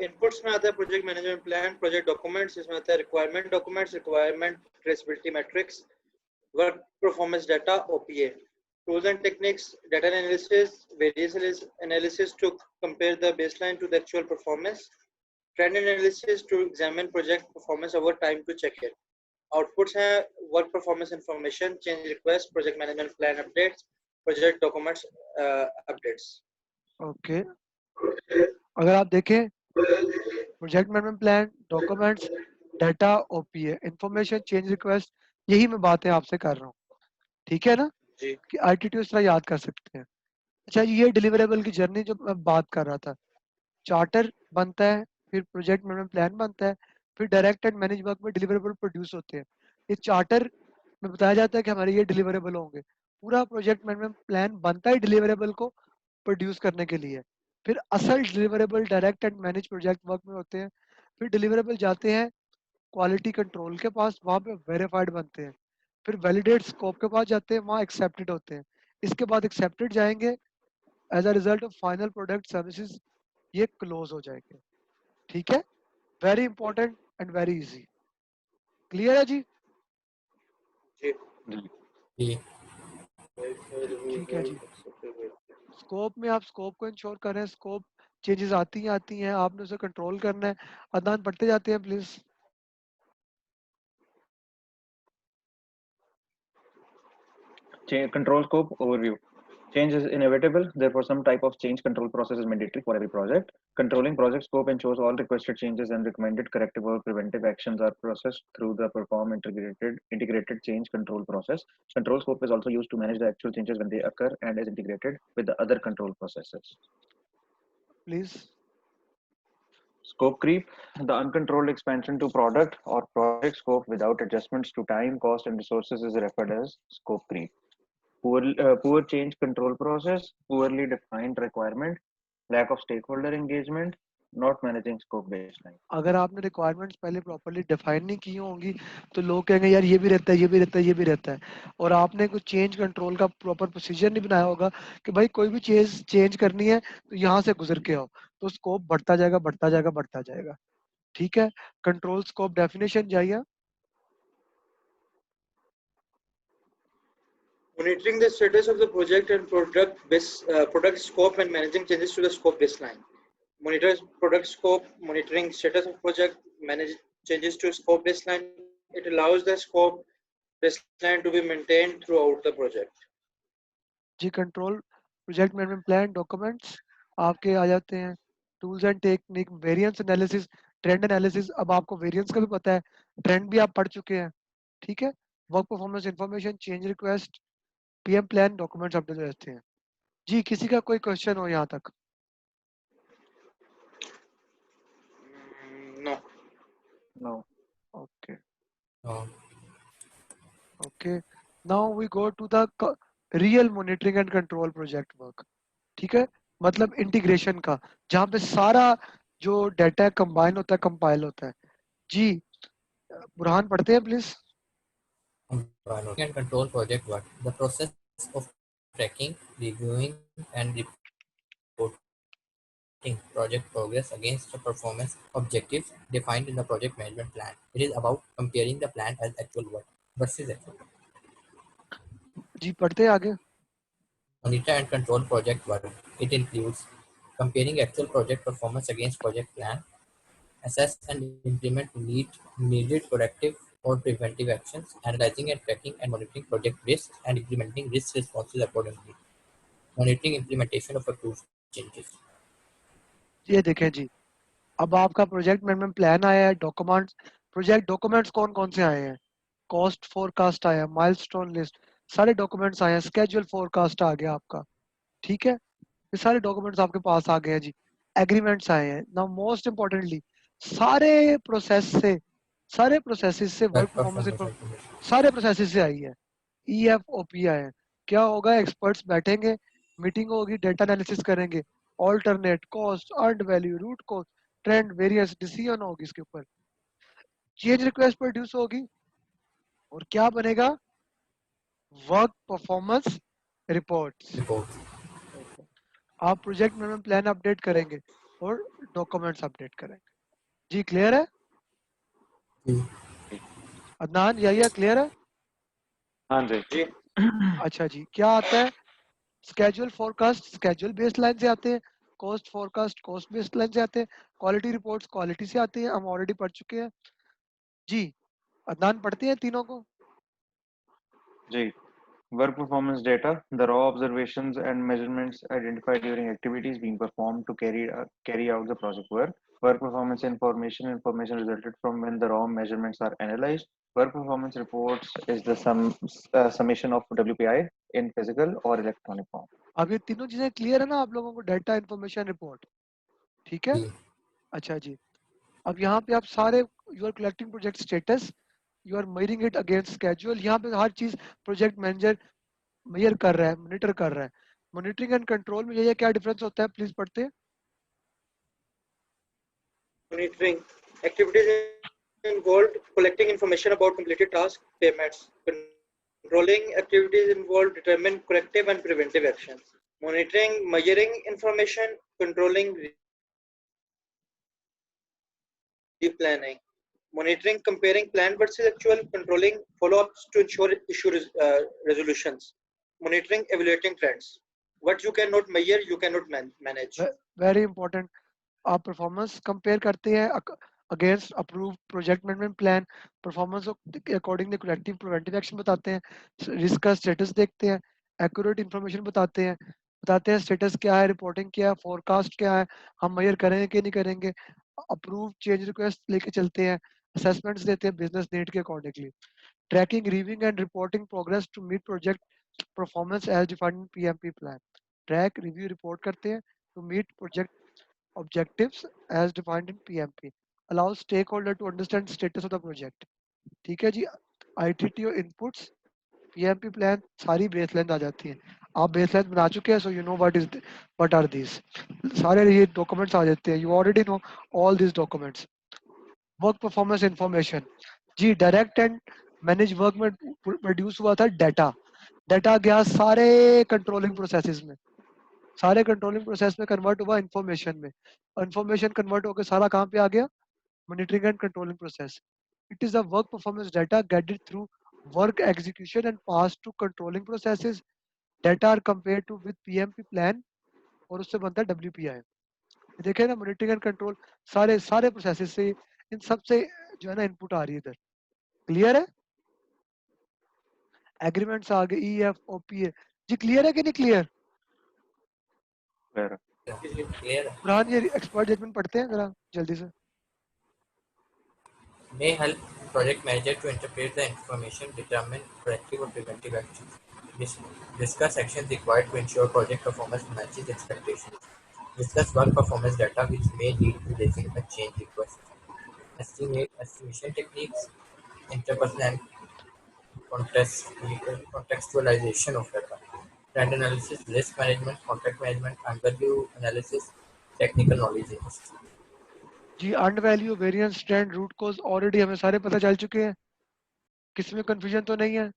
इनपुट्स में आता है project management plan, project documents, इसमें आता है requirement documents, requirement traceability matrix, work performance data OPA, tools and techniques, data analysis, various analysis to compare the baseline to the actual performance, trend analysis to examine project performance over time to check it. Outputs हैं work performance information, change request, project management plan updates, project documents updates. Okay, अगर आप देखें project management plan, documents, data, OPA, information, change request, यही मैं बातें आपसे कर रहा हूँ। ठीक है ना, जी कि ITTO इस तरह याद कर सकते हैं। अच्छा, ये डिलीवरेबल की जर्नी जो मैं बात कर रहा था, चार्टर बनता है, फिर प्रोजेक्ट मैनेजमेंट प्लान बनता है, फिर डायरेक्ट एंड मैनेज वर्क में डिलीवरेबल प्रोड्यूस होते हैं। ये चार्टर में बताया जाता है कि हमारे ये डिलीवरेबल होंगे। पूरा प्रोजेक्ट मैनेजमेंट प्लान बनता है डिलीवरेबल को प्रोड्यूस करने के लिए। फिर असल deliverable direct and manage project work में होते हैं। फिर डिलीवरेबल जाते हैं क्वालिटी कंट्रोल के पास, वहाँ पे वेरीफाइड बनते हैं। फिर वैलिडेट स्कोप के पास जाते हैं, वहाँ एक्सेप्टेड होते हैं। इसके बाद एक्सेप्टेड जाएंगे, as a result of final product services ये क्लोज हो जाएंगे। ठीक है, very important and very easy. Clear है जी? जी जी ठीक है जी। स्कोप में आप स्कोप को इंश्योर करें, स्कोप चेंजेस आती हैं, आपने उसे कंट्रोल करना है। अदनान पढ़ते जाते हैं please. control scope overview. Change is inevitable, therefore some type of change control process is mandatory for every project. Controlling project scope ensures all requested changes and recommended corrective or preventive actions are processed through the perform integrated change control process. Control scope is also used to manage the actual changes when they occur and is integrated with the other control processes. Please. Scope creep, the uncontrolled expansion to product or project scope without adjustments to time, cost, and resources is referred as scope creep. Poor change control process, poorly defined requirement, lack of stakeholder engagement, not managing scope baseline. अगर आपने requirements पहले properly define नहीं की होंगी तो लोग कहेंगे यार ये भी रहता है, ये भी रहता है, ये भी रहता है। और आपने कुछ चेंज कंट्रोल का प्रॉपर प्रोसीजर नहीं बनाया होगा कि भाई कोई भी चीज चेंज करनी है तो यहाँ से गुजर के आओ, तो स्कोप बढ़ता जाएगा, बढ़ता जाएगा, बढ़ता जाएगा। ठीक है, कंट्रोल स्कोप डेफिनेशन जाइए। Monitoring the status of the project and product scope and managing changes to the scope baseline. Monitor product scope, monitoring status of project, manage changes to scope baseline. It allows the scope baseline to be maintained throughout the project. जी control project management plan documents आपके आ जाते हैं. Tools and technique, variance analysis, trend analysis. अब आपको variance का भी पता है, ट्रेंड भी आप पढ़ चुके हैं. ठीक है. Work performance information, change request, PM plan, documents update रहते हैं. जी किसी का कोई क्वेश्चन हो यहाँ तक? No. No. Okay. No. Okay. Now we go to the real monitoring and control project work. ठीक है. मतलब इंटीग्रेशन का, जहाँ पे सारा जो डाटा कंबाइन होता है, कंपाइल होता है. जी बुरहान पढ़ते हैं please. Monitoring and control project work. The process of tracking, reviewing, and reporting project progress against the performance objectives defined in the project management plan. It is about comparing the plan as actual work versus actual work. जी पढ़ते हैं आगे. Monitor and control project work. It includes comparing actual project performance against project plan, assess and implement needed corrective or preventive actions, analyzing and tracking and monitoring project risks, and implementing risk responses accordingly. Monitoring implementation of approved changes. ये देखें जी, अब आपका project management plan आया है. Documents, project documents कौन कौन से आए हैं? कॉस्ट फोरकास्ट आया, माइलस्टोन लिस्ट, सारे डॉक्यूमेंट्स आए हैं. स्केड्यूल फोरकास्ट आ गया आपका. ठीक है. ये सारे डॉक्यूमेंट्स आपके पास आ गए हैं जी. एग्रीमेंट्स आए हैं. नाउ मोस्ट इम्पोर्टेंटली सारे प्रोसेस से, सारे प्रोसेसेस से work Work performance performance information. सारे प्रोसेसेस से आई है. EFOP आए हैं. क्या होगा? एक्सपर्ट्स बैठेंगे, मीटिंग होगी, डेटा एनालिसिस करेंगे, alternate, cost, earned value, root cause, trend, variance, decision होगी इसके ऊपर. चेंज रिक्वेस्ट प्रोड्यूस होगी और क्या बनेगा? Work performance reports. Reports. आप प्रोजेक्ट मैनेजमेंट प्लान अपडेट करेंगे और डॉक्यूमेंट्स अपडेट करेंगे. जी क्लियर है? अदनान यही है, क्लियर है? हाँ जी. जी. अच्छा जी. क्या आता है? Schedule forecast schedule based line से आते हैं, cost forecast cost based line से आते हैं, क्वालिटी रिपोर्ट्स क्वालिटी से आती है. हम ऑलरेडी पढ़ चुके हैं. जी अदनान पढ़ते हैं तीनों को. G. Work performance data, the raw observations and measurements identified during activities being performed to carry out the project work. Work performance information resulted from when the raw measurements are analyzed. Work performance reports is the summation of WPI in physical or electronic form. अब ये तीनों चीजें clear है ना आप लोगों को? Data information report. ठीक है. जी. अच्छा जी. अब यहाँ पे आप सारे you are collecting project status, you are measuring it against schedule. यहाँ पे हर चीज प्रोजेक्ट मैनेजर मेजर कर रहा है, मॉनिटर कर रहा है. मॉनिटरिंग एंड कंट्रोल में ये क्या डिफरेंस होता है? प्लीज पढ़ते हैं. Monitoring activities involved collecting information about completed tasks, payments. Controlling activities involved determine corrective and preventive actions. Monitoring, measuring information, controlling, replanning. Monitoring, comparing plan versus actual, controlling follow-ups to ensure issue resolutions. Monitoring, evaluating trends. What you cannot measure, you cannot manage. Very important. आप performance compare करते हैं against approve project management plan. Performance according to collective preventive action बताते हैं. Risk का status देखते हैं. Accurate information बताते हैं स्टेटस क्या है, रिपोर्टिंग क्या है, फोरकास्ट क्या है, हम मेजर करेंगे कि नहीं करेंगे. अप्रूव चेंज रिक्वेस्ट लेके चलते हैं. असेसमेंट्स देते हैं बिजनेस नीड के accordingly. Tracking, reviewing and reporting progress to meet project performance as defined in PMP plan. Track, review, report करते हैं to meet project objectives as defined in PMP. Allows stakeholder to understand status of the project. ठीक है जी. ITTO inputs, PMP plan, सारी baseline आ जाती हैं. आप baseline बना चुके हैं, so you know what are these. सारे ये documents आ जाते हैं. You already know all these documents. Work performance information. Ji direct and manage work में produce हुआ था data. Data गया सारे controlling processes में. सारे कंट्रोलिंग प्रोसेस में कन्वर्ट हुआ इंफॉर्मेशन में. इंफॉर्मेशन कन्वर्ट होकर सारा कहाँ पे आ गया? Monitoring and controlling process. It is the work performance data gated through work execution and pass to controlling processes. Data are compared to with PMP plan और उससे बनता है WPI. देखे ना मॉनिटरिंग एंड कंट्रोल सारे प्रोसेसेस से इन सब से जो है ना इनपुट आ रही है इधर. क्लियर है? एग्रीमेंट्स आ गए EFOPA जी. क्लियर है कि नहीं क्लियर? Clear. Clear. बुरहान ये एक्सपर्ट जजमेंट पढ़ते हैं जरा जल्दी से. May help project manager to interpret the information, determine corrective or preventive actions. Discuss actions required to ensure project performance matches expectations. Discuss work performance data which may lead to raising a change request. Estimation techniques, interpersonal and contextualization of data. Trend analysis, risk management, contract management, underview analysis, technical knowledge. जी earned value variance trend root cause already हमें सारे पता चल चुके हैं. किसी में confusion तो नहीं है?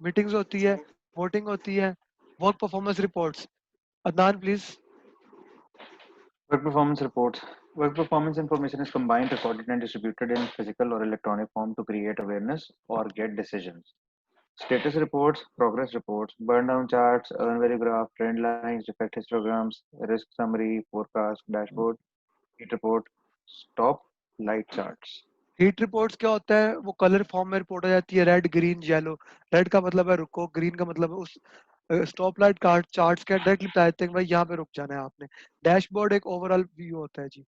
मीटिंग्स होती है, वोटिंग होती है, work performance reports. Adnan please. Work performance reports. Work performance information is combined, recorded, and distributed in physical or electronic form to create awareness or get decisions. Status reports, progress reports, burn down charts, earn value graph, trend lines, defect histograms, risk summary, forecast, dashboard, heat report, stop, light charts. Heat reports क्या होता है? वो colour form में report आ जाती है, red green yellow. Red का मतलब है रुको, ग्रीन का मतलब है उस स्टॉप लाइट कार्ड चार्ट्स के डायरेक्टली बता देते हैं कि भाई यहाँ पे रुक जाना है आपने. डैशबोर्ड एक ओवरऑल व्यू होता है जी.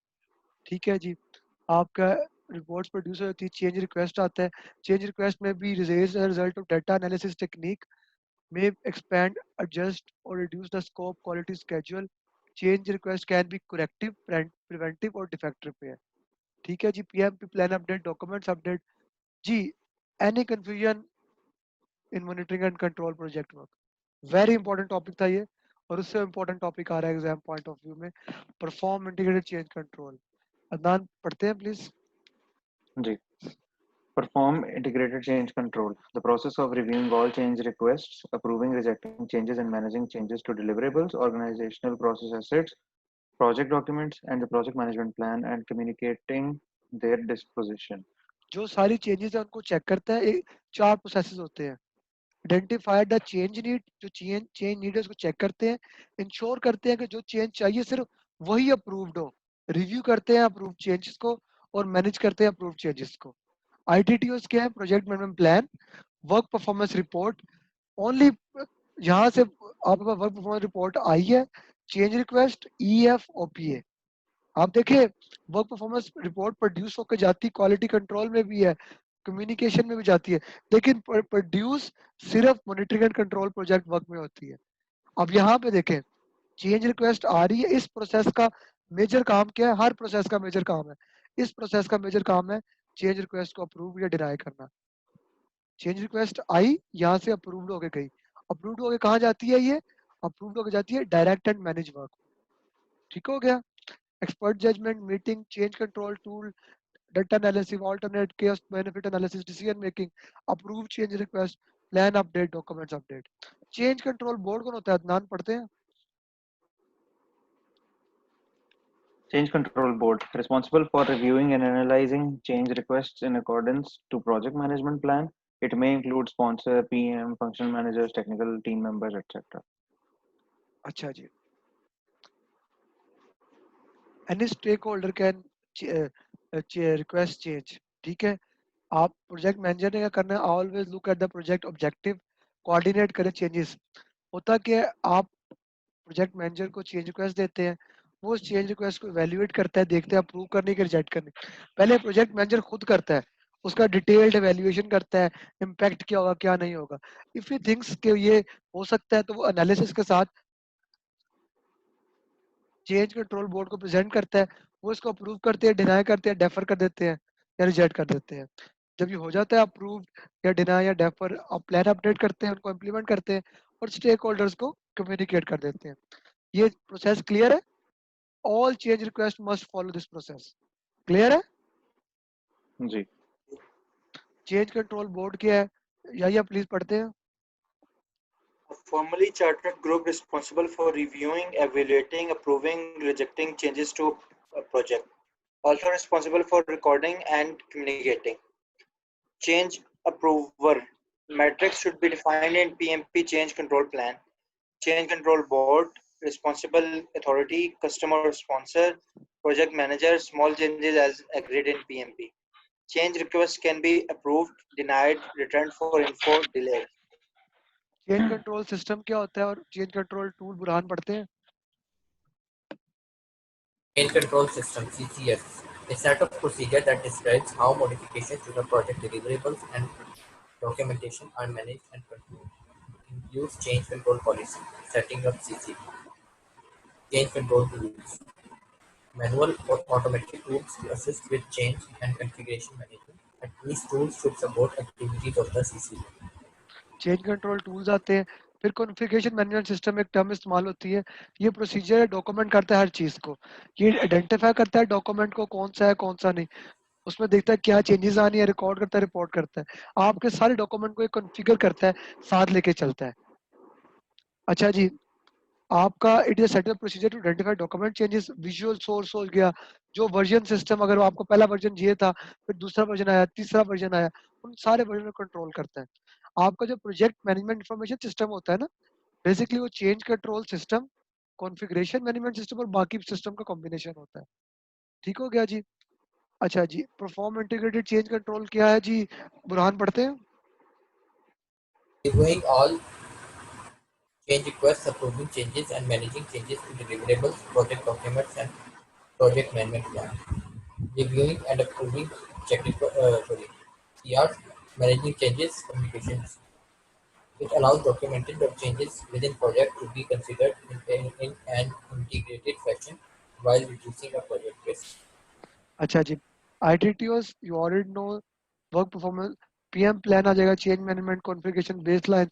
ठीक है जी. आपका रिपोर्ट्स प्रोड्यूस होती है, चेंज रिक्वेस्ट आता है. चेंज रिक्वेस्ट में भी result of data analysis technique may expand, adjust, or reduce the scope, quality, schedule. Change request can be corrective, preventive, or defect repair. ठीक है जी. PMP plan update, documents update. Ji any confusion in monitoring and control project work? Very important topic था ये. और उससे important topic आ रहा है exam point of view में. Perform integrated change control. Adnan पढ़ते हैं please. G. Perform integrated change control. The process of reviewing all change requests, approving, rejecting changes, and managing changes to deliverables, organizational process assets, project documents, and the project management plan, and communicating their disposition. जो सारी changes है उनको check करता है. 4 processes होते हैं. Identify the change need. जो change need है उसको चेक करते हैं. इंश्योर करते हैं कि जो चेंज चाहिए सिर्फ वही अप्रूव्ड हो. रिव्यू करते हैं अप्रूव चेंजेस को और मैनेज करते हैं अप्रूव चेंजेस को. आईटीटीओस क्या है? Project management plan. Work performance report. Only यहाँ से आपके पास वर्क परफॉर्मेंस रिपोर्ट आई है. Change request EFOPA. आप देखिए वर्क परफॉर्मेंस रिपोर्ट प्रोड्यूस होकर जाती, क्वालिटी कंट्रोल में भी है, कम्युनिकेशन में भी जाती है, लेकिन प्रोड्यूस सिर्फ monitoring and control project work में होती है. अब यहाँ पे देखें चेंज रिक्वेस्ट आ रही है. इस प्रोसेस का मेजर काम क्या है? हर प्रोसेस का मेजर काम है. इस प्रोसेस का मेजर काम है चेंज रिक्वेस्ट को अप्रूव या डिनाई करना. चेंज रिक्वेस्ट आई, यहाँ से अप्रूव्ड होके गई. अप्रूव्ड होके कहाँ जाती है? ये अप्रूव्ड होके जाती है डायरेक्ट एंड मैनेज वर्क. ठीक हो गया. Expert judgment, meeting, change control tool, data analysis, alternate chaos benefit analysis, decision making, approve change request, plan update, documents update. Change control board कौन होता है? अदनान पढ़ते हैं. Change Control Board, responsible for reviewing and analyzing change requests in accordance to project management plan. It may include sponsor, PM, functional managers, technical team members, etc. अच्छा जी. Any stakeholder can request change. ठीक है. आप project manager ने क्या करना है? Always look at the project objective, coordinate करें changes. होता क्या है? आप प्रोजेक्ट मैनेजर को चेंज रिक्वेस्ट देते हैं, वो उस चेंज रिक्वेस्ट को इवैल्यूएट करता है, देखते हैं अप्रूव करने के रिजेक्ट करने. पहले प्रोजेक्ट मैनेजर खुद करता है, उसका डिटेल्ड इवैल्यूएशन करता है, इम्पैक्ट क्या होगा क्या नहीं होगा. इफ ही थिंक्स कि ये हो सकता है तो वो एनालिसिस के साथ चेंज कंट्रोल बोर्ड को प्रेजेंट करता है. वो इसको अप्रूव करते हैं, डिनाई करते हैं, डेफर कर देते हैं या रिजेक्ट कर देते हैं. जब ये हो जाता है अप्रूव या डिनाई या डेफर, आप प्लान अपडेट करते हैं, उनको इम्प्लीमेंट करते हैं और स्टेक होल्डर्स को कम्युनिकेट कर देते हैं. ये प्रोसेस क्लियर है? All change requests must follow this process. Clear है? जी. Change control board क्या है? या प्लीज पढ़ते हैं. A formally chartered group responsible for reviewing, evaluating, approving, rejecting changes to a project. Also responsible for recording and communicating change approver. Metrics should be defined in PMP change control plan. Change control board, responsible authority, customer sponsor, project manager, small changes as agreed in PMP. Change requests can be approved, denied, returned for info, delayed. Change control system क्या होता है और change control tool Burhan पढ़ते हैं? Change Control System (CCS), a set of procedures that describes how modifications to the project deliverables and documentation are managed and controlled. It includes change control policy, setting up CCP, change control tools, manual or automatic tools to assist with change and configuration management, and these tools should support activities of the CCP. Change control tools आते हैं, फिर configuration management system एक term इस्तेमाल होती है। ये procedure document करता है हर चीज़ को, ये आइडेंटिफाई करता है डॉक्यूमेंट को कौन सा है कौन सा नहीं, उसमें देखता है क्या चेंजेस आनी है, रिकॉर्ड करता है, रिपोर्ट करता है, आपके सारे डॉक्यूमेंट को ये कॉन्फ़िगर करता है, साथ लेके चलता है। अच्छा जी, आपका it is set up procedure to identify document changes, visual source हो गया, जो वर्जन सिस्टम, अगर आपको पहला वर्जन ये था, फिर दूसरा वर्जन आया, तीसरा वर्जन आया, उन सारे वर्जन को कंट्रोल करता है। आपका जो प्रोजेक्ट मैनेजमेंट इंफॉर्मेशन सिस्टम होता है ना, बेसिकली वो change control system, configuration management system और बाकी सिस्टम का कॉम्बिनेशन होता है। ठीक हो गया जी? अच्छा जी, परफॉर्म इंटीग्रेटेड चेंज कंट्रोल क्या है जी? बुरहान पढ़ते हैं? Reviewing all change requests, approving changes, and managing changes to deliverables, project documents, and project management plan. Reviewing and approving CRs, managing changes, communications. It allows documenting the changes within project to be considered in an integrated fashion while reducing a project risk. अच्छा जी, ITTOs you already know, work performance, PM plan आ जाएगा, change management, configuration, baseline,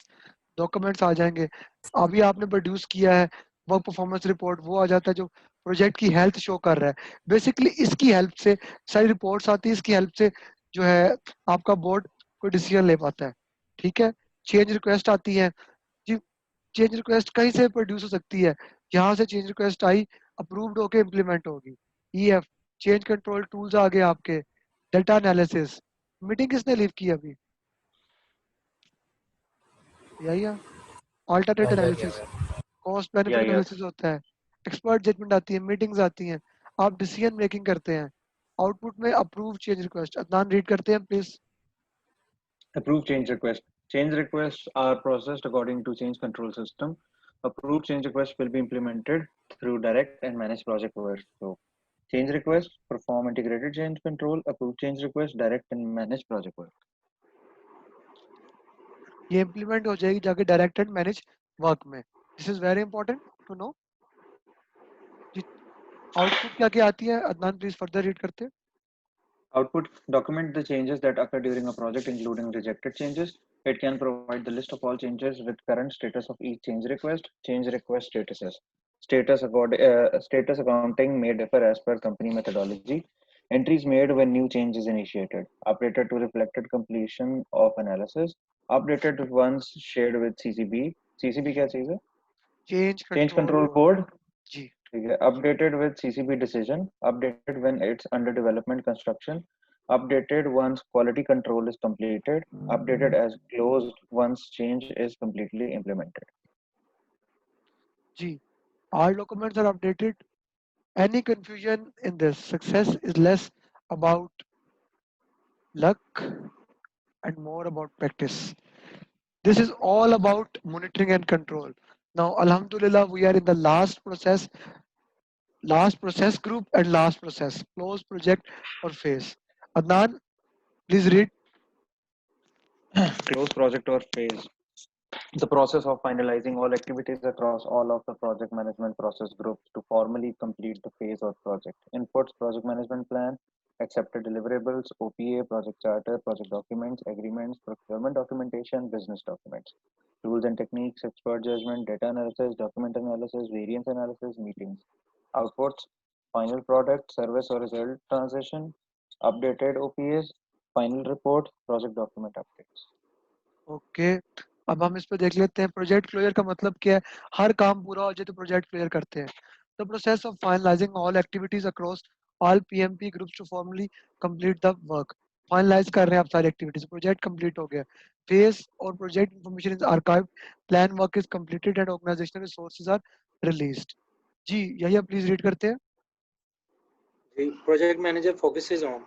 documents आ जाएंगे। अभी आपने produce किया है वर्क परफॉर्मेंस रिपोर्ट, वो आ जाता है जो प्रोजेक्ट की हेल्थ शो कर रहा है। बेसिकली इसकी हेल्प से सारी रिपोर्ट्स आती है, इसकी हेल्प से जो है आपका बोर्ड कोई डिसीजन ले पाता है। ठीक है, चेंज रिक्वेस्ट आती है जी, चेंज रिक्वेस्ट कहीं से प्रोड्यूस हो सकती है, यहाँ से चेंज रिक्वेस्ट आई, अप्रूव्ड होके इम्प्लीमेंट होगी। ईएफ, चेंज कंट्रोल टूल्स आ गए आपके, डेटा एनालिसिस। मीटिंग किसने लीव की अभी? यही है, alternate analysis, cost benefit Yeah. Analysis होता है, एक्सपर्ट जजमेंट आती है, मीटिंग्स आती हैं, आप डिसीजन मेकिंग करते हैं। आउटपुट में approve change request, Adnan read करते हैं please. Approve change request. Change requests are processed according to change control system. Approved change requests will be implemented through direct and managed project workflow. Change request, perform integrated change control, approve change request, direct and managed project work. ये implement हो जाएगी जाके direct and manage work में। This is very important to know. Output क्या क्या आती है, Adnan please further read करते हैं। Output, document the changes that occur during a project, including rejected changes. It can provide the list of all changes with current status of each change request statuses. Status accounting may differ as per company methodology. Entries made when new change is initiated, updated to reflected completion of analysis, updated once shared with CCB. CCB क्या चीज़ है? Change Change control control board. जी, ठीक है, updated with CCB decision, updated when it's under development construction, updated once quality control is completed, updated as closed once change is completely implemented. जी, all documents are updated. Any confusion in this, success is less about luck and more about practice. This is all about monitoring and control. Now, Alhamdulillah, we are in the last process group and last process, close project or phase. Adnan, please read. Close project or phase. The process of finalizing all activities across all of the project management process groups to formally complete the phase or project. Inputs, project management plan, accepted deliverables, OPA, project charter, project documents, agreements, procurement documentation, business documents. Tools and techniques, expert judgment, data analysis, document analysis, variance analysis, meetings. Outputs, final product, service or result transition, updated OPAs, final report, project document updates. Okay, अब हम इस पे देख लेते हैं project closure का मतलब क्या है। हर काम पूरा हो जाए तो प्रोजेक्ट क्लियर करते हैं। The process of finalizing all activities across all PMP groups to formally complete the work. Finalize कर रहे हैं आप सारी एक्टिविटीज, प्रोजेक्ट कंप्लीट हो गया, फेज और project information is archive, plan work is completed and organizational resources are released. जी यही प्लीज रीड करते हैं। The project manager focuses on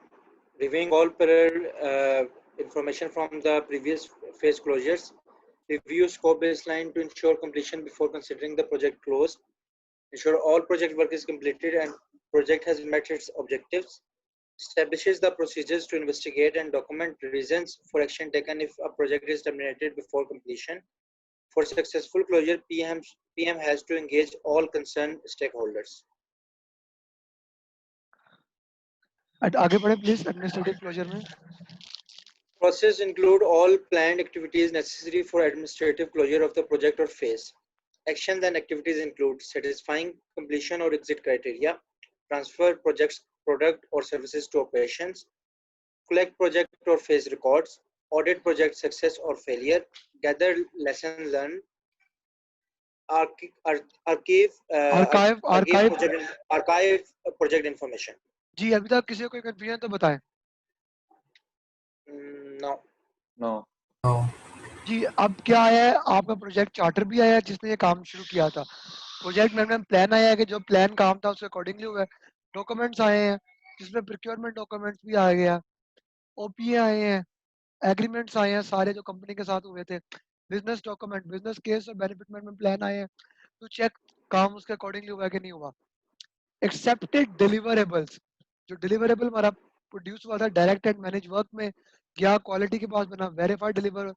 reviewing all parallel information from the previous phase closures, review scope baseline to ensure completion before considering the project close, ensure all project work is completed and project has met its objectives, establishes the procedures to investigate and document reasons for action taken if a project is terminated before completion. For successful closure, PM has to engage all concerned stakeholders. आगे बढ़े please administrative closure में। Process include all planned activities necessary for administrative closure of the project or phase. Actions and activities include satisfying completion or exit criteria, transfer product or services to operations, collect project or phase records, audit project success or failure, gather lessons learned, archive project information. जी अभी तक किसी को कोई confusion तो बताएं। No. No. जी अब क्या आया है, आपका प्रोजेक्ट चार्टर भी आया है जिसने ये काम शुरू किया था, प्रोजेक्ट मैनेजमेंट प्लान आया है कि जो प्लान काम था उसके अकॉर्डिंगली हुआ है, डॉक्यूमेंट्स आए हैं जिसमें प्रोक्योरमेंट डॉक्यूमेंट्स भी आ गया, ओपीए आए हैं, एग्रीमेंट्स आए हैं सारे जो कंपनी के साथ हुए थे, बिजनेस डॉक्यूमेंट, बिजनेस केस और बेनिफिट मैनेजमेंट प्लान आए हैं, तो चेक काम उसके अकॉर्डिंगली हुआ कि नहीं हुआ। एक्सेप्टेड डिलीवरेबल्स, जो डिलीवरेबल हमारा प्रोड्यूस हुआ था डायरेक्ट एंड मैनेज वर्क में गया, क्वालिटी के पास बना वेरीफाइड डिलीवर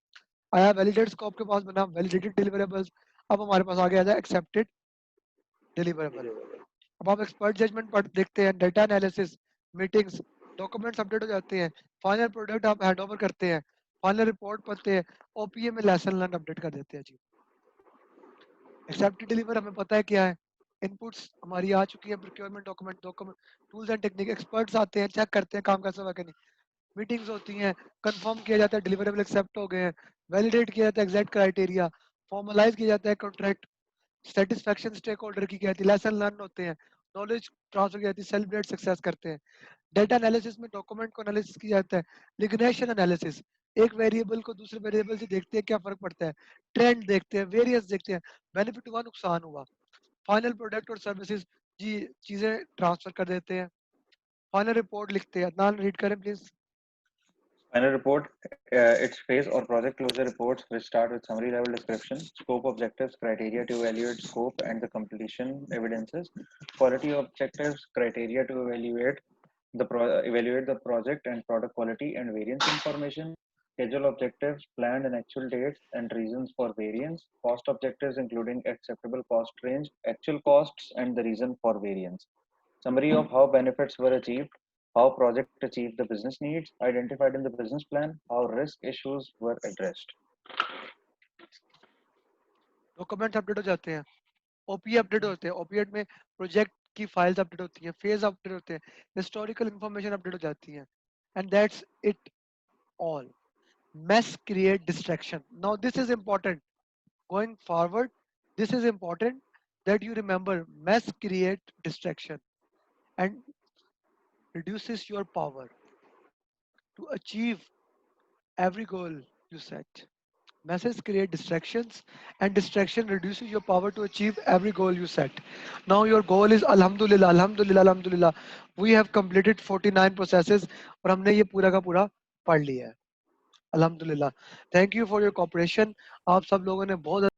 आया, वैलिडेट स्कोप के पास बना वैलिडेटेड डिलीवरेबल्स, अब हमारे पास आ गया था एक्सेप्टेड डिलीवरेबल। अब आप एक्सपर्ट जजमेंट पर देखते हैं, data analysis, meetings, documents update हो जाते हैं, फाइनल प्रोडक्ट आप हैंड ओवर करते हैं, फाइनल रिपोर्ट पढ़ते हैं, ओपीए में लेसन लर्न अपडेट कर देते हैं। जी एक्सेप्टेड डिलीवर हमें पता है क्या है, इनपुट्स हमारी आ चुकी है, procurement document tools and technique, experts आते हैं चेक करते हैं काम कैसा हुआ कि नहीं, मीटिंग्स होती हैं, कंफर्म किया जाता है डिलीवरेबल एक्सेप्ट हो गए हैं, वैलिडेट किया जाता है एग्जैक्ट क्राइटेरिया, फॉर्मलाइज किया जाता है कॉन्ट्रैक्ट, सेटिस्फैक्शन स्टेक होल्डर की क्या है, लेसन लर्न होते हैं, नॉलेज ट्रांसफर की जाती है, सेलिब्रेट सक्सेस करते हैं, डेटा एनालिसिस में डॉक्यूमेंट को एनालिसिस किया जाता है, लिग्नेशन एनालिसिस, एक वेरिएबल को दूसरे वेरिएबल से देखते हैं क्या फर्क पड़ता है, ट्रेंड देखते हैं, वेरियंस देखते हैं, बेनिफिट हुआ नुकसान हुआ, फाइनल प्रोडक्ट और सर्विसेज जी चीजें ट्रांसफर कर देते हैं, फाइनल रिपोर्ट लिखते हैं। अदनान रीड करें please. Final report, its phase or project closure reports which start with summary level description, scope objectives, criteria to evaluate scope and the completion evidences, quality objectives, criteria to evaluate the project and product quality and variance information, schedule objectives, planned and actual dates and reasons for variance, cost objectives including acceptable cost range, actual costs and the reason for variance, summary of how benefits were achieved, how project achieved the business needs identified in the business plan, how risk issues were addressed. Documents update हो जाते हैं, OPA update होते हैं, OPA में project की files update होती हैं, phase update होते हैं, हिस्टोरिकल इंफॉर्मेशन अपडेट हो जाती है, and that's it all. mess create distraction. Now this is important going forward, this is important that you remember mess create distraction and reduces your power to achieve every goal you set. Messes create distractions and distraction reduces your power to achieve every goal you set. Now your goal is alhamdulillah, alhamdulillah, alhamdulillah. We have completed 49 processes और हमने ये पूरा का पूरा पढ़ लिया है अल्हम्दुलिल्लाह। Thank you for your cooperation. आप सब लोगों ने बहुत